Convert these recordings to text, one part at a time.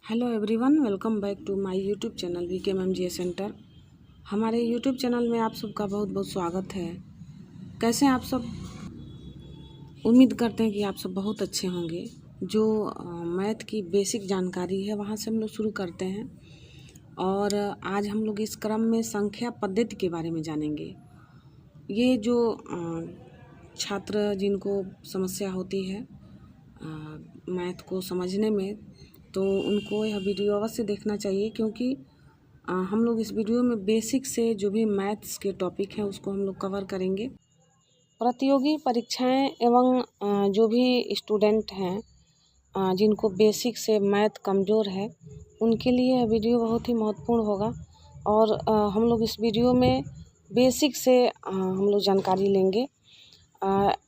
Hello everyone, welcome back to my YouTube channel VKMMGA centre. हमारे YouTube channel में आप सबका बहुत बहुत स्वागत है। कैसे हैं आप सब? उम्मीद करते हैं कि आप सब बहुत अच्छे होंगे। जो मैथ की बेसिक जानकारी है वहाँ से हम लोग शुरू करते हैं और आज हम लोग इस क्रम में संख्या पद्धति के बारे में जानेंगे। ये जो छात्र जिनको समस्या होती है मैथ को समझने में, तो उनको यह वीडियो अवश्य देखना चाहिए, क्योंकि हम लोग इस वीडियो में बेसिक से जो भी मैथ्स के टॉपिक हैं उसको हम लोग कवर करेंगे। प्रतियोगी परीक्षाएं एवं जो भी स्टूडेंट हैं जिनको बेसिक से मैथ कमज़ोर है, उनके लिए यह वीडियो बहुत ही महत्वपूर्ण होगा। और हम लोग इस वीडियो में बेसिक से हम लोग जानकारी लेंगे।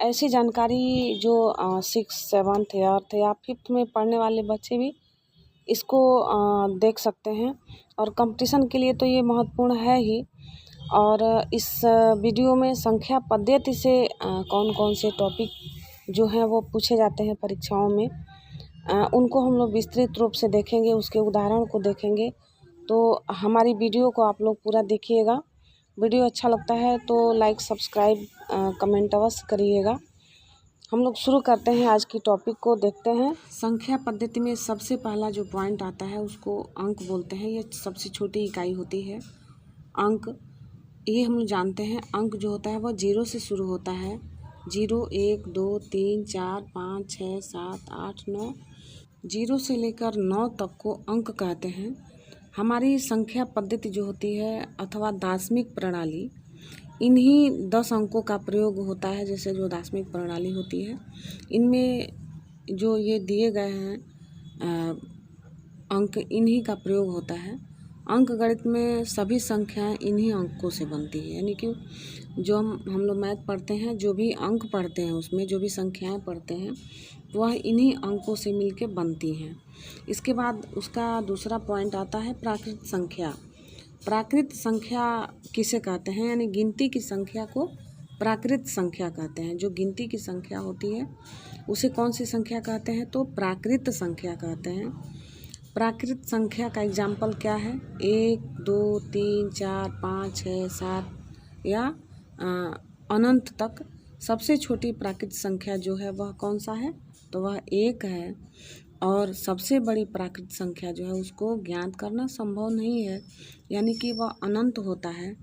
ऐसी जानकारी जो 6, 7th, 8th या 5th में पढ़ने वाले बच्चे भी इसको देख सकते हैं, और कंपटीशन के लिए तो ये महत्वपूर्ण है ही। और इस वीडियो में संख्या पद्धति से कौन कौन से टॉपिक जो हैं वो पूछे जाते हैं परीक्षाओं में, उनको हम लोग विस्तृत रूप से देखेंगे, उसके उदाहरण को देखेंगे। तो हमारी वीडियो को आप लोग पूरा देखिएगा। वीडियो अच्छा लगता है तो लाइक, सब्सक्राइब, कमेंट अवश्य करिएगा। हम लोग शुरू करते हैं, आज की टॉपिक को देखते हैं। संख्या पद्धति में सबसे पहला जो पॉइंट आता है उसको अंक बोलते हैं। ये सबसे छोटी इकाई होती है अंक। ये हम लोग जानते हैं, अंक जो होता है वह 0 से शुरू होता है। 0, 1, 2, 3, 4, 5, 6, 7, 8, 9। 0 से लेकर 9 तक को अंक कहते हैं। हमारी संख्या पद्धति जो होती है अथवा दार्शनिक प्रणाली, इन्हीं 10 अंकों का प्रयोग होता है। जैसे जो दार्शनिक प्रणाली होती है, इनमें जो ये दिए गए हैं अंक, इन्हीं का प्रयोग होता है। अंक गणित में सभी संख्याएं इन्हीं अंकों से बनती है, यानी कि जो हम लोग मैथ पढ़ते हैं, जो भी अंक पढ़ते हैं, उसमें जो भी संख्याएं पढ़ते हैं वह इन्हीं अंकों से मिलके बनती हैं। इसके बाद उसका दूसरा पॉइंट आता है प्राकृत संख्या। प्राकृत संख्या किसे कहते हैं? यानी गिनती की संख्या को प्राकृत संख्या कहते हैं। जो गिनती की संख्या होती है उसे कौन सी संख्या कहते हैं? तो प्राकृत संख्या कहते हैं। प्राकृत संख्या का एग्जाम्पल क्या है? 1, 2, 3, 4, 5, 6, 7 या अनंत तक। सबसे छोटी प्राकृत संख्या जो है वह कौन सा है? तो वह 1 है। और सबसे बड़ी प्राकृत संख्या जो है उसको ज्ञात करना संभव नहीं है, यानी कि वह अनंत होता है।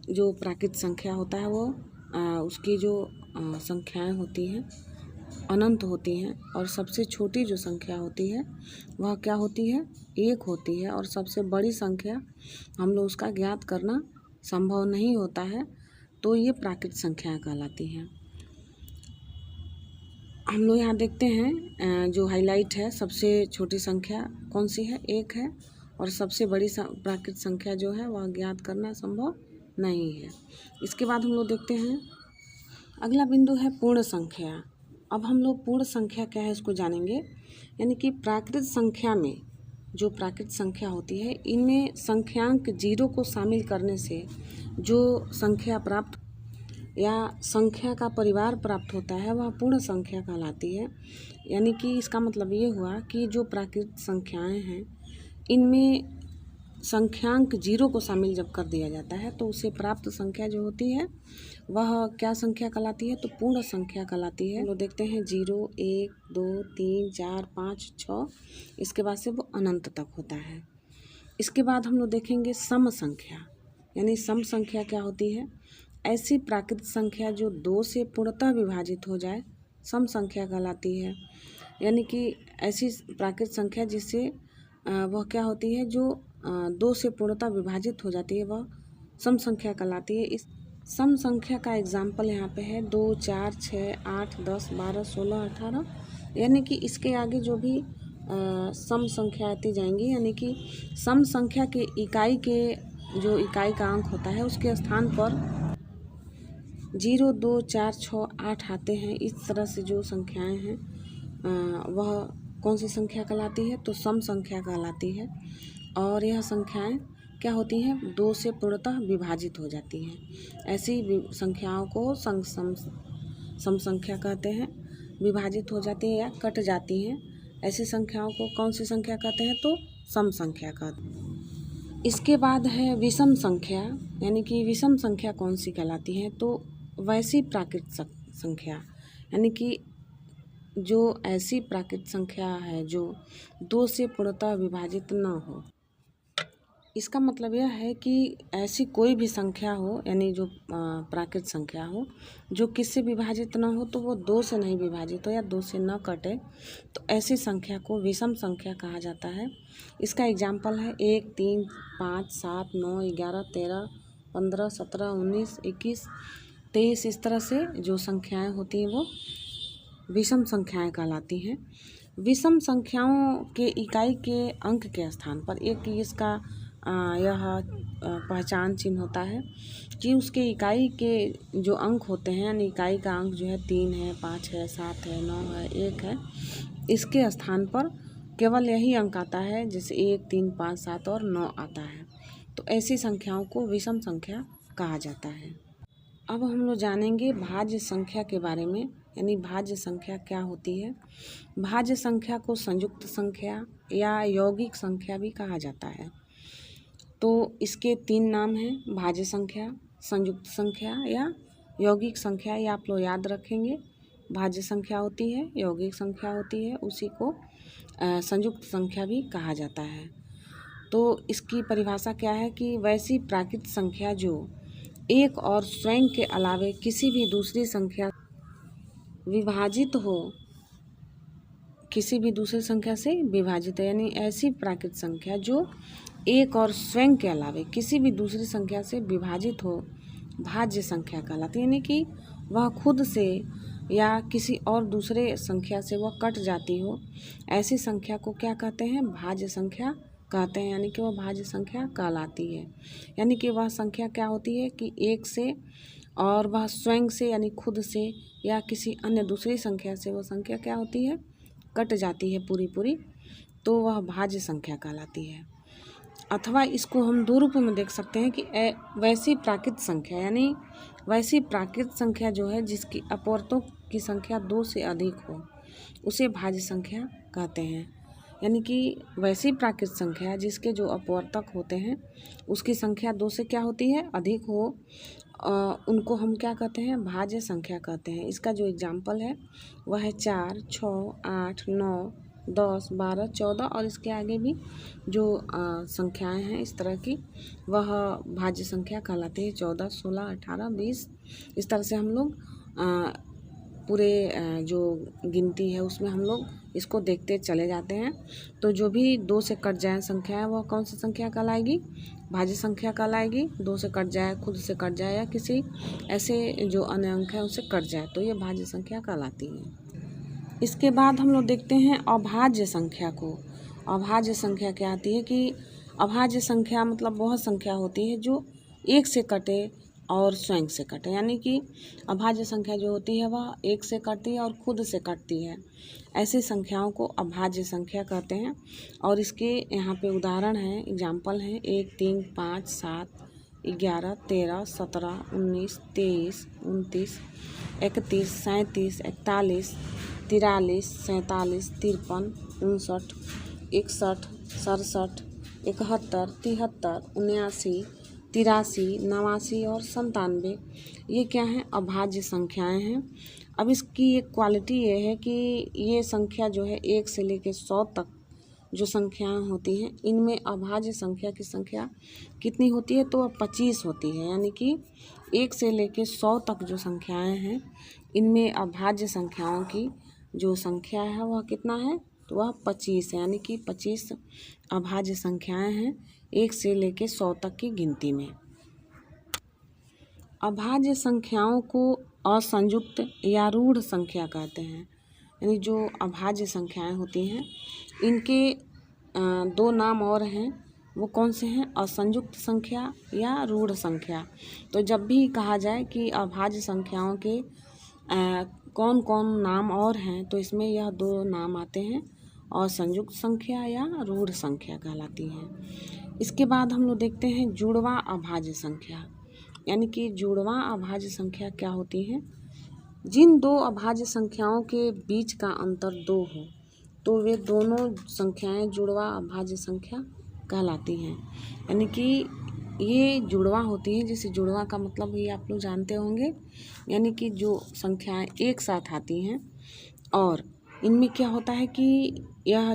जो प्राकृत संख्या होता है वो उसकी जो संख्याएं होती हैं अनंत होती हैं, और सबसे छोटी जो संख्या होती है वह क्या होती है? 1 होती है। और सबसे बड़ी संख्या हम लोग उसका ज्ञात करना संभव नहीं होता है, तो ये प्राकृत संख्या कहलाती हैं। हम लोग यहाँ देखते हैं जो हाईलाइट है, सबसे छोटी संख्या कौन सी है? 1 है। और सबसे बड़ी प्राकृत संख्या जो है वह ज्ञात करना संभव नहीं है। इसके बाद हम लोग देखते हैं अगला बिंदु है पूर्ण संख्या। अब हम लोग पूर्ण संख्या क्या है इसको जानेंगे। यानी कि प्राकृत संख्या में जो प्राकृत संख्या होती है, इनमें संख्यांक 0 को शामिल करने से जो संख्या प्राप्त या संख्या का परिवार प्राप्त होता है वह पूर्ण संख्या कहलाती है। यानी कि इसका मतलब ये हुआ कि जो प्राकृत संख्याएं हैं इनमें संख्यांक 0 को शामिल जब कर दिया जाता है तो उसे प्राप्त संख्या जो होती है वह क्या संख्या कहलाती है? तो पूर्ण संख्या कहलाती है। हम लोग देखते हैं 0, 1, 2, 3, 4, 5, 6, इसके बाद से वो अनंत तक होता है। इसके बाद हम लोग देखेंगे सम संख्या। यानी सम संख्या क्या होती है? ऐसी प्राकृत संख्या जो 2 से पूर्णतः विभाजित हो जाए, सम संख्या कहलाती है। यानी कि ऐसी प्राकृत संख्या जिससे वह क्या होती है, जो 2 से पूर्णतः विभाजित हो जाती है, वह सम संख्या कहलाती है। इस सम संख्या का एग्जाम्पल यहाँ पे है 2, 4, 6, 8, 10, 12, 16, 18। यानी कि इसके आगे जो भी सम संख्या आती जाएंगी, यानी कि सम संख्या के इकाई के जो इकाई का अंक होता है उसके स्थान पर 0, 2, 4, 6, 8 आते हैं। इस तरह से जो संख्याएं हैं वह कौन सी संख्या कहलाती है? तो सम संख्या कहलाती है। और यह संख्याएं क्या होती हैं? 2 से पूर्णतः विभाजित हो जाती हैं। ऐसी संख्याओं को सम संख्या कहते हैं। विभाजित हो जाती है या कट जाती हैं, ऐसी संख्याओं को कौन सी संख्या कहते हैं? तो सम संख्या कहते हैं। इसके बाद है विषम संख्या, यानी कि विषम संख्या कौन सी कहलाती है? तो वैसी प्राकृत संख्या, यानी कि जो ऐसी प्राकृत संख्या है जो 2 से पूर्णतः विभाजित न हो। इसका मतलब यह है कि ऐसी कोई भी संख्या हो, यानी जो प्राकृत संख्या हो जो किससे विभाजित ना हो, तो वो 2 से नहीं विभाजित हो या 2 से न कटे, तो ऐसी संख्या को विषम संख्या कहा जाता है। इसका एग्जाम्पल है 1, 3, 5, 7, 9, 11, 13, 15, 17, 19, 21, 23, इस तरह से जो संख्याएं होती हैं वो विषम संख्याएं कहलाती हैं। विषम संख्याओं के इकाई के अंक के स्थान पर एक इसका यह पहचान चिन्ह होता है कि उसके इकाई के जो अंक होते हैं, यानी इकाई का अंक जो है 3 है, 5 है, 7 है, 9 है, 1 है, इसके स्थान पर केवल यही अंक आता है, जैसे 1, 3, 5, 7 और 9 आता है। तो ऐसी संख्याओं को विषम संख्या कहा जाता है। अब हम लोग जानेंगे भाज्य संख्या के बारे में, यानी भाज्य संख्या क्या होती है। भाज्य संख्या को संयुक्त संख्या या यौगिक संख्या भी कहा जाता है। तो इसके 3 नाम हैं, भाज्य संख्या, संयुक्त संख्या या यौगिक संख्या। ये आप लोग याद रखेंगे। भाज्य संख्या होती है, यौगिक संख्या होती है, उसी को संयुक्त संख्या भी कहा जाता है। तो इसकी परिभाषा क्या है कि वैसी प्राकृत संख्या जो एक और स्वयं के अलावे किसी भी दूसरी संख्या विभाजित हो, किसी भी दूसरी संख्या से विभाजित है, यानी ऐसी प्राकृत संख्या जो एक और स्वयं के अलावे किसी भी दूसरी संख्या से विभाजित हो, भाज्य संख्या कहलाती है। यानी कि वह खुद से या किसी और दूसरे संख्या से वह कट जाती हो, ऐसी संख्या को क्या कहते हैं? भाज्य संख्या कहते हैं। यानी कि वह भाज्य संख्या कहलाती है। यानी कि वह संख्या क्या होती है कि एक से और वह स्वयं से यानी खुद से या किसी अन्य दूसरी संख्या से वह संख्या क्या होती है? कट जाती है पूरी, तो वह भाज्य संख्या कहलाती है। अथवा इसको हम 2 रूपों में देख सकते हैं कि वैसी प्राकृत संख्या, यानी वैसी प्राकृत संख्या जो है जिसकी अपवर्तों की संख्या 2 से अधिक हो, उसे भाज्य संख्या कहते हैं। यानी कि वैसी प्राकृत संख्या जिसके जो अपवर्तक होते हैं उसकी संख्या 2 से क्या होती है? अधिक हो, उनको हम क्या कहते हैं? भाज्य संख्या कहते हैं। इसका जो एग्जाम्पल है वह है 4, 6, 8, 9, 10, 12, 14 और इसके आगे भी जो संख्याएं हैं इस तरह की, वह भाज्य संख्या कहलाती है। 14, 16, 18, 20, इस तरह से हम लोग पूरे जो गिनती है उसमें हम लोग इसको देखते चले जाते हैं। तो जो भी 2 से कट जाए संख्या है वह कौन सी संख्या कहलाएगी? भाज्य संख्या कहलाएगी। 2 से कट जाए, खुद से कट जाए या किसी ऐसे जो अन्य अंक है उससे कट जाए, तो ये भाज्य संख्या कहलाती है। इसके बाद हम लोग देखते हैं अभाज्य संख्या को। अभाज्य संख्या क्या आती है कि अभाज्य संख्या मतलब वह संख्या होती है जो एक से कटे और स्वयं से कटे। यानी कि अभाज्य संख्या जो होती है वह एक से कटती है और खुद से कटती है। ऐसी संख्याओं को अभाज्य संख्या कहते हैं। और इसके यहाँ पे उदाहरण हैं, एग्जाम्पल हैं 1, 3, 5, 7, 11, 13, 17, 19, 23, 29, 31, 37, 41, 43, 47, 53, 59, 61, 67, 71, 73, 79, 83, 89 और 97, ये क्या हैं? अभाज्य संख्याएं हैं। अब इसकी एक क्वालिटी ये है कि ये संख्या जो है 1 से लेकर 100 तक जो संख्याएं होती हैं, इनमें अभाज्य संख्या की संख्या कितनी होती है? तो 25 होती है। यानी कि 1 से लेकर 100 तक जो संख्याएं हैं, इनमें अभाज्य संख्याओं की जो संख्या है वह कितना है? तो वह 25 है। यानी कि 25 अभाज्य संख्याएं हैं 1 से लेकर 100 तक की गिनती में। अभाज्य संख्याओं को असंयुक्त या रूढ़ संख्या कहते हैं। यानी जो अभाज्य संख्याएं होती हैं इनके 2 नाम और हैं, वो कौन से हैं? असंयुक्त संख्या या रूढ़ संख्या। तो जब भी कहा जाए कि अभाज्य संख्याओं के कौन कौन नाम और हैं, तो इसमें यह 2 नाम आते हैं, असंयुक्त संख्या या रूढ़ संख्या कहलाती है। इसके बाद हम लोग देखते हैं जुड़वा अभाज्य संख्या। यानी कि जुड़वा अभाज्य संख्या क्या होती है? जिन 2 अभाज्य संख्याओं के बीच का अंतर 2 हो, तो वे दोनों संख्याएं जुड़वा अभाज्य संख्या कहलाती हैं। यानी कि ये जुड़वा होती हैं, जैसे जुड़वा का मतलब ये आप लोग जानते होंगे, यानी कि जो संख्याएं एक साथ आती हैं और इनमें क्या होता है कि यह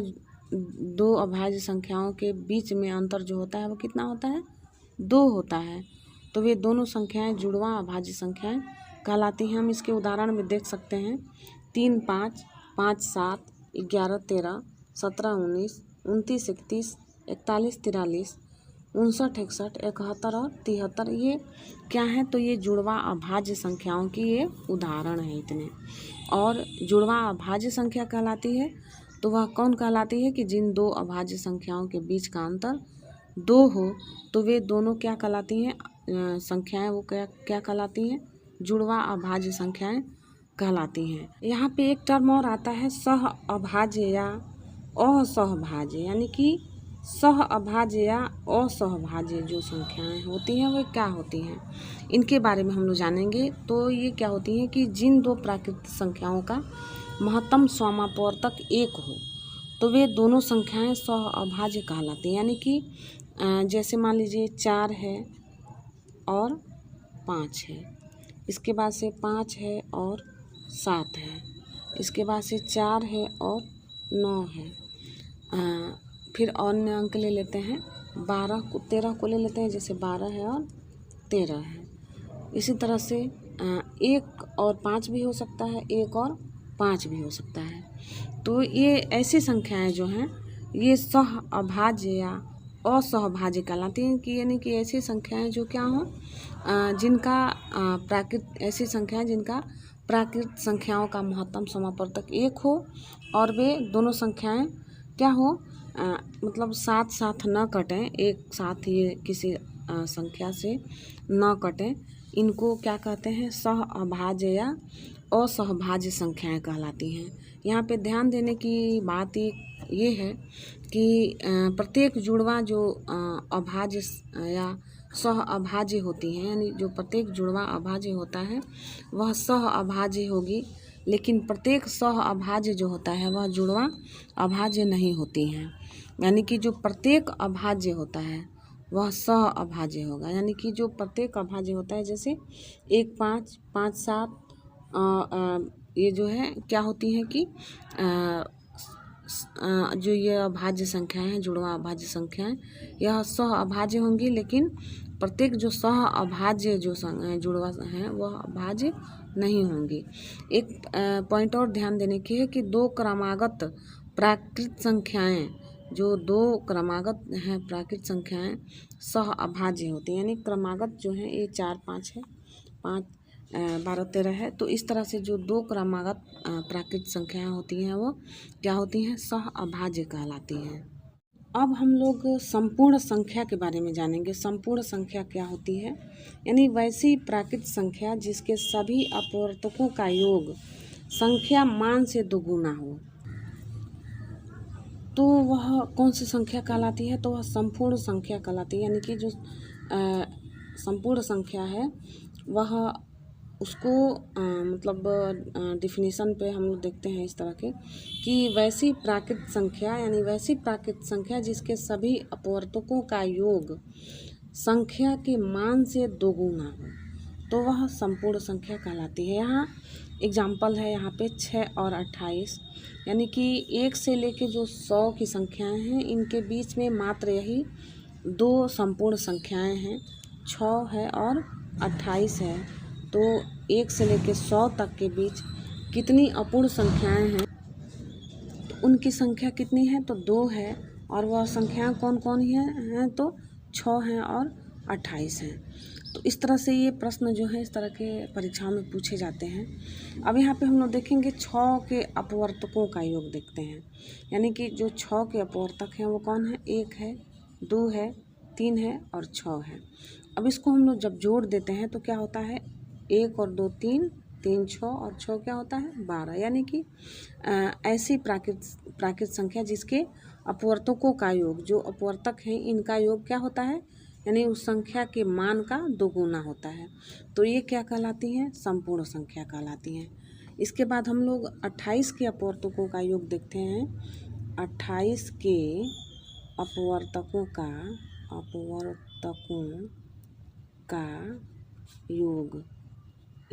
दो अभाज्य संख्याओं के बीच में अंतर जो होता है वो कितना होता है, 2 होता है। तो वे दोनों संख्याएं जुड़वा अभाज्य संख्याएं कहलाती हैं। हम इसके उदाहरण में देख सकते हैं 3 5, 5 7, 11 13, 17 19, 29 31, 41 43, 59 61, 71 और 73। ये क्या है, तो ये जुड़वा अभाज्य संख्याओं की ये उदाहरण है इतने। और जुड़वा अभाज्य संख्या कहलाती है तो वह कौन कहलाती है कि जिन दो अभाज्य संख्याओं के बीच का अंतर 2 हो, तो वे दोनों क्या कहलाती हैं, संख्याएं वो क्या कहलाती हैं, जुड़वा अभाज्य संख्याएं कहलाती हैं। यहाँ पे एक टर्म और आता है सह अभाज्य या असहभाज्य, यानी कि सह अभाज्य या असहभाज्य जो संख्याएं होती हैं वो क्या होती हैं, इनके बारे में हम लोग जानेंगे। तो ये क्या होती हैं कि जिन दो प्राकृतिक संख्याओं का महत्तम समापवर्तक 1 हो, तो वे दोनों संख्याएं सह अभाज्य कहलाती हैं। यानी कि जैसे मान लीजिए 4 है और 5 है, इसके बाद से 5 है और 7 है, इसके बाद से 4 है और 9 है। फिर अन्य अंक ले लेते हैं, 12 को 13 को ले लेते हैं, जैसे 12 है और 13 है। इसी तरह से 1 और 5 भी हो सकता है, 1 और 5 भी हो सकता है। तो ये ऐसी संख्याएं जो हैं ये सह अभाज्य या असहभाज्य कहलाती हैं, कि यानी कि ऐसी संख्याएं जो क्या हों, जिनका ऐसी संख्याएं जिनका प्राकृत संख्याओं का महत्तम समापवर्तक 1 हो और वे दोनों संख्याएं क्या हो, मतलब साथ साथ न कटें, एक साथ ये किसी संख्या से न कटें, इनको क्या कहते हैं, सह अभाज्य या असहभाज्य संख्याएं कहलाती हैं। यहाँ पे ध्यान देने की बात ये है कि प्रत्येक जुड़वा जो अभाज्य या सह अभाज्य होती हैं, यानी जो प्रत्येक जुड़वा अभाज्य होता है वह सह अभाज्य होगी, लेकिन प्रत्येक सह अभाज्य जो होता है वह जुड़वा अभाज्य नहीं होती हैं। यानी कि जो प्रत्येक अभाज्य होता है वह सह अभाज्य होगा। यानी कि जो प्रत्येक अभाज्य होता है, जैसे 1 5, 5 7, ये जो है क्या होती हैं कि जो ये अभाज्य संख्याएं हैं, जुड़वा अभाज्य संख्याएं, यह सह अभाज्य होंगी, लेकिन प्रत्येक जो सह अभाज्य जो जुड़वा हैं वह अभाज्य नहीं होंगी। एक पॉइंट और ध्यान देने की है कि दो क्रमागत प्राकृत संख्याएं, जो दो क्रमागत हैं प्राकृत संख्याएं सह अभाज्य होती हैं। यानी क्रमागत जो है ये 4 5 है, 5 12 13 है। तो इस तरह से जो दो क्रमागत प्राकृत संख्याएं होती हैं वो क्या होती हैं, सह अभाज्य कहलाती हैं। अब हम लोग संपूर्ण संख्या के बारे में जानेंगे। संपूर्ण संख्या क्या होती है, यानी वैसी प्राकृत संख्या जिसके सभी अपवर्तकों का योग संख्या मान से दोगुना हो, तो वह कौन सी संख्या कहलाती है, तो वह संपूर्ण संख्या कहलाती है। यानी कि जो संपूर्ण संख्या है वह उसको मतलब डिफिनीशन पे हम लोग देखते हैं इस तरह के कि वैसी प्राकृत संख्या, यानी वैसी प्राकृत संख्या जिसके सभी अपवर्तकों का योग संख्या के मान से दोगुना हो, तो वह संपूर्ण संख्या कहलाती है। यहाँ एग्जाम्पल है यहाँ पे 6 और 28, यानी कि 1 से लेके जो 100 की संख्याएं हैं इनके बीच में मात्र यही दो संपूर्ण संख्याएं हैं, 6 है और 28 है। तो 1 से लेके 100 तक के बीच कितनी अपूर्ण संख्याएं हैं, तो उनकी संख्या कितनी है, तो 2 है, और वह संख्याएं कौन कौन हैं, तो 6 हैं और 28 हैं। तो इस तरह से ये प्रश्न जो है इस तरह के परीक्षाओं में पूछे जाते हैं। अब यहाँ पे हम लोग देखेंगे 6 के अपवर्तकों का योग देखते हैं। यानी कि जो 6 के अपवर्तक हैं वो कौन है, 1 है, 2 है, 3 है और 6 है। अब इसको हम लोग जब जोड़ देते हैं तो क्या होता है, 1 और 2 3, 3 6 और 6 क्या होता है, 12। यानी कि ऐसी प्राकृत संख्या जिसके अपवर्तकों का योग, जो अपवर्तक हैं इनका योग क्या होता है, यानी उस संख्या के मान का दोगुना होता है, तो ये क्या कहलाती हैं, संपूर्ण संख्या कहलाती हैं। इसके बाद हम लोग 28 के अपवर्तकों का योग देखते हैं। 28 के अपवर्तकों का योग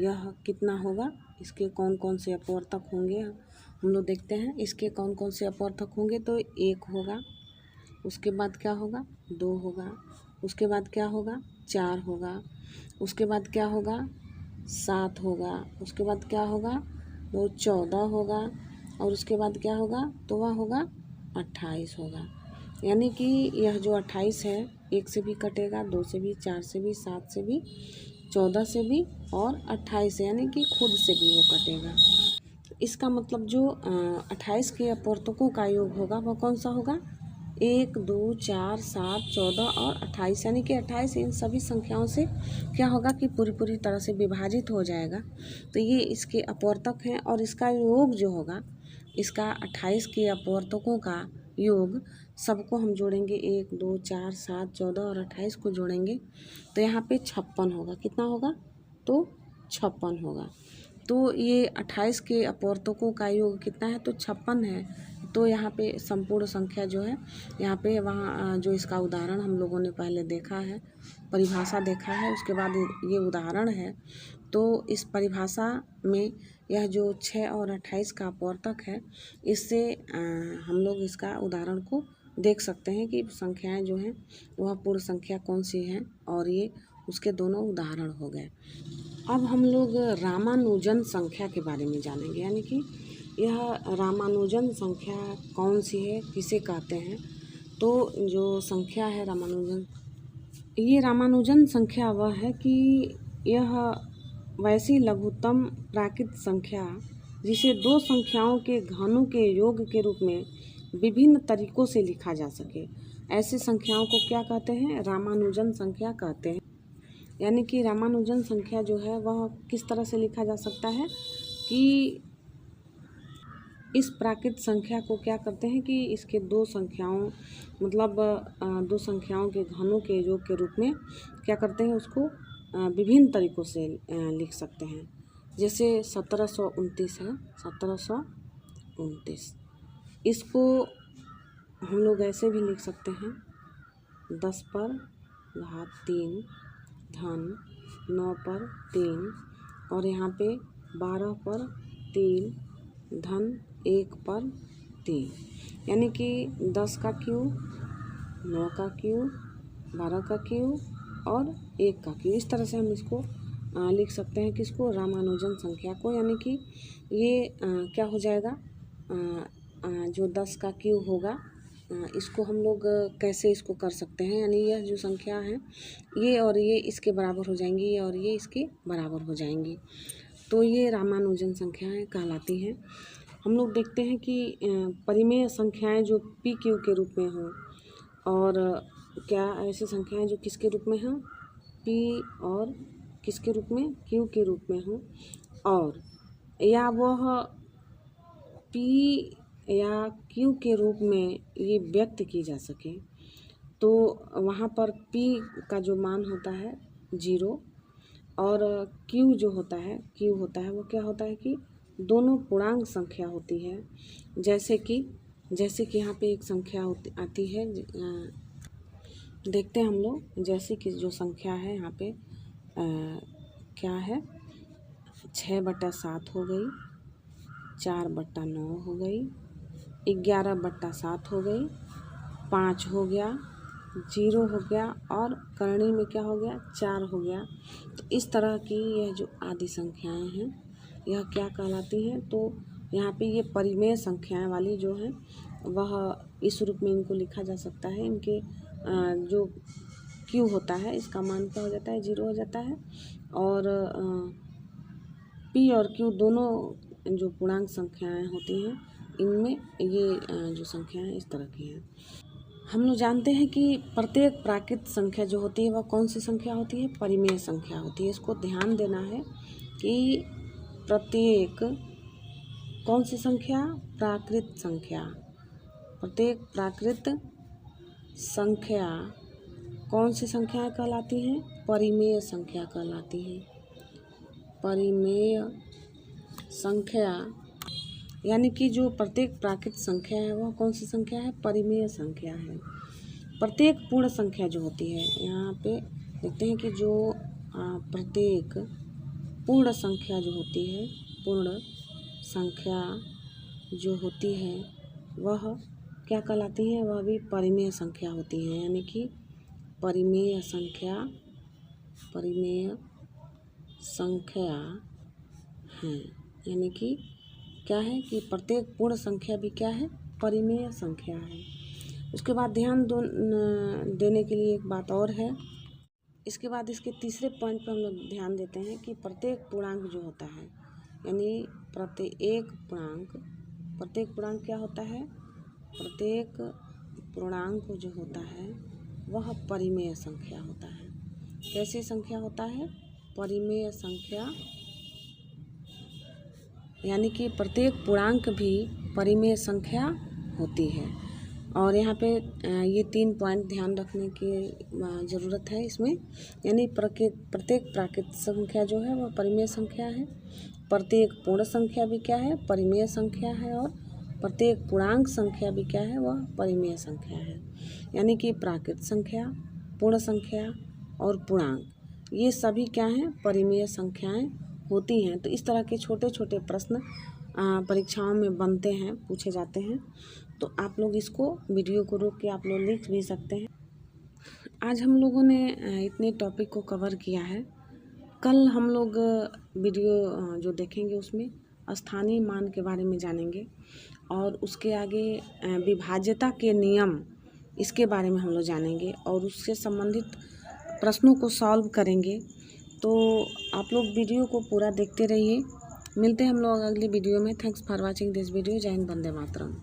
यह कितना होगा, इसके कौन कौन से अपवर्तक होंगे हम लोग देखते हैं। इसके कौन कौन से अपवर्तक होंगे, तो 1 होगा, उसके बाद क्या होगा 2 होगा, उसके बाद क्या होगा 4 होगा, उसके बाद क्या होगा 7 होगा, उसके बाद क्या होगा वो 14 होगा, और उसके बाद क्या होगा तो वह होगा 28 होगा। यानी कि यह जो 28 है 1 से भी कटेगा, 2 से भी, 4 से भी, 7 से भी, 14 से भी और 28 से, यानी कि खुद से भी वो कटेगा। इसका मतलब जो 28 के अपवर्तकों का योग होगा वह कौन सा होगा 1, 2, 4, 7, 14 और 28, यानी कि 28 इन सभी संख्याओं से क्या होगा कि पूरी तरह से विभाजित हो जाएगा। तो ये इसके अपवर्तक हैं और इसका योग जो होगा, इसका 28 के अपवर्तकों का योग सबको हम जोड़ेंगे, 1, 2, 4, 7, 14 और 28 को जोड़ेंगे तो यहाँ पे 56 होगा। कितना होगा तो 56 होगा। तो ये 28 के अपवर्तकों का योग कितना है तो 56 है। तो यहाँ पे संपूर्ण संख्या जो है, यहाँ पे वहाँ जो इसका उदाहरण हम लोगों ने पहले देखा है, परिभाषा देखा है, उसके बाद ये उदाहरण है। तो इस परिभाषा में यह जो 6 और 28 का अपवर्तक है, इससे हम लोग इसका उदाहरण को देख सकते हैं कि संख्याएं जो हैं वह पूर्ण संख्या कौन सी हैं, और ये उसके दोनों उदाहरण हो गए। अब हम लोग रामानुजन संख्या के बारे में जानेंगे, यानी कि यह रामानुजन संख्या कौन सी है, किसे कहते हैं। तो जो संख्या है रामानुजन संख्या वह है कि यह वैसी लघुत्तम प्राकृत संख्या जिसे 2 संख्याओं के घनों के योग के रूप में विभिन्न तरीकों से लिखा जा सके, ऐसी संख्याओं को क्या कहते हैं रामानुजन संख्या कहते हैं। यानी कि रामानुजन संख्या जो है वह किस तरह से लिखा जा सकता है कि इस प्राकृत संख्या को क्या करते हैं कि इसके 2 संख्याओं मतलब 2 संख्याओं के घनों के योग के रूप में क्या करते हैं, उसको विभिन्न तरीकों से लिख सकते हैं। जैसे 1729 है, 1729 इसको हम लोग ऐसे भी लिख सकते हैं 10 पर घात 3 धन 9 पर 3 और यहाँ पे 12 पर 3 धन 1 पर 3, यानी कि 10 का क्यूब 9 का क्यूब 12 का क्यूब और 1 का क्यूब, इस तरह से हम इसको लिख सकते हैं किसको रामानुजन संख्या को। यानी कि ये क्या हो जाएगा जो 10 का क्यूब होगा इसको हम लोग कैसे इसको कर सकते हैं, यानी यह जो संख्या है ये और ये इसके बराबर हो जाएंगी, ये और ये इसके बराबर हो जाएंगी, तो ये रामानुजन संख्याएं कहलाती हैं। हम लोग देखते हैं कि परिमेय संख्याएं जो पी क्यू के रूप में हों, और क्या ऐसी संख्याएं जो किसके रूप में हों पी और किसके रूप में क्यू के रूप में हों, और या वह पी या क्यू के रूप में ये व्यक्त की जा सके, तो वहाँ पर पी का जो मान होता है 0 और क्यू जो होता है वो क्या होता है कि दोनों पूर्णांक संख्या होती है। जैसे कि यहाँ पे एक संख्या आती है, देखते हैं हम लोग, जैसे कि जो संख्या है यहाँ पे क्या है 6/7 हो गई, 4/9 हो गई, 11/7 हो गई, 5 हो गया, 0 हो गया और करणी में क्या हो गया 4 हो गया। तो इस तरह की यह जो आदि संख्याएं हैं यह क्या कहलाती हैं, तो यहाँ पे ये परिमेय संख्याएं वाली जो हैं वह इस रूप में इनको लिखा जा सकता है। इनके जो क्यू होता है इसका मान क्या हो जाता है 0 हो जाता है, और पी और क्यू दोनों जो पूर्णांक संख्याएं होती हैं इनमें ये जो संख्याएं इस तरह की हैं। हम लोग जानते हैं कि प्रत्येक प्राकृत संख्या जो होती है वह कौन सी संख्या होती है परिमेय संख्या होती है। इसको ध्यान देना है कि प्रत्येक कौन सी संख्या प्राकृत संख्या, प्रत्येक प्राकृत संख्या कौन सी संख्या कहलाती हैं परिमेय संख्या कहलाती हैं। परिमेय संख्या यानी कि जो प्रत्येक प्राकृत संख्या है वह कौन सी संख्या है? परिमेय संख्या है। प्रत्येक पूर्ण संख्या जो होती है, यहाँ पे देखते हैं कि जो प्रत्येक पूर्ण संख्या जो होती है, पूर्ण संख्या जो होती है वह क्या कहलाती है? वह भी परिमेय संख्या होती है। यानी कि परिमेय संख्या हैं। यानी कि क्या है कि प्रत्येक पूर्ण संख्या भी क्या है? परिमेय संख्या है। उसके बाद ध्यान देने के लिए एक बात और है। इसके बाद इसके तीसरे पॉइंट पर हम लोग ध्यान देते हैं कि प्रत्येक पूर्णांक जो होता है, यानी प्रत्येक पूर्णांक क्या होता है? प्रत्येक पूर्णांक जो होता है वह परिमेय संख्या होता है। कैसी संख्या होता है? परिमेय संख्या, यानी कि प्रत्येक पूर्णांक भी परिमेय संख्या होती है। और यहाँ पे ये 3 पॉइंट ध्यान रखने की ज़रूरत है इसमें। यानी प्रत्येक प्राकृत संख्या जो है वह परिमेय संख्या है, प्रत्येक पूर्ण संख्या भी क्या है? परिमेय संख्या है, और प्रत्येक पूर्णांक संख्या भी क्या है? वह परिमेय संख्या है। यानी कि प्राकृत संख्या, पूर्ण संख्या और पूर्णांक, ये सभी क्या हैं? परिमेय संख्याएं होती हैं। तो इस तरह के छोटे छोटे प्रश्न परीक्षाओं में बनते हैं, पूछे जाते हैं। तो आप लोग इसको वीडियो को रोक के आप लोग लिख भी सकते हैं। आज हम लोगों ने इतने टॉपिक को कवर किया है। कल हम लोग वीडियो जो देखेंगे उसमें स्थानीय मान के बारे में जानेंगे, और उसके आगे विभाज्यता के नियम, इसके बारे में हम लोग जानेंगे और उससे संबंधित प्रश्नों को सॉल्व करेंगे। तो आप लोग वीडियो को पूरा देखते रहिए। मिलते हैं हम लोग अगली वीडियो में। Thanks for watching this video. जय हिंद, वंदे मातरम।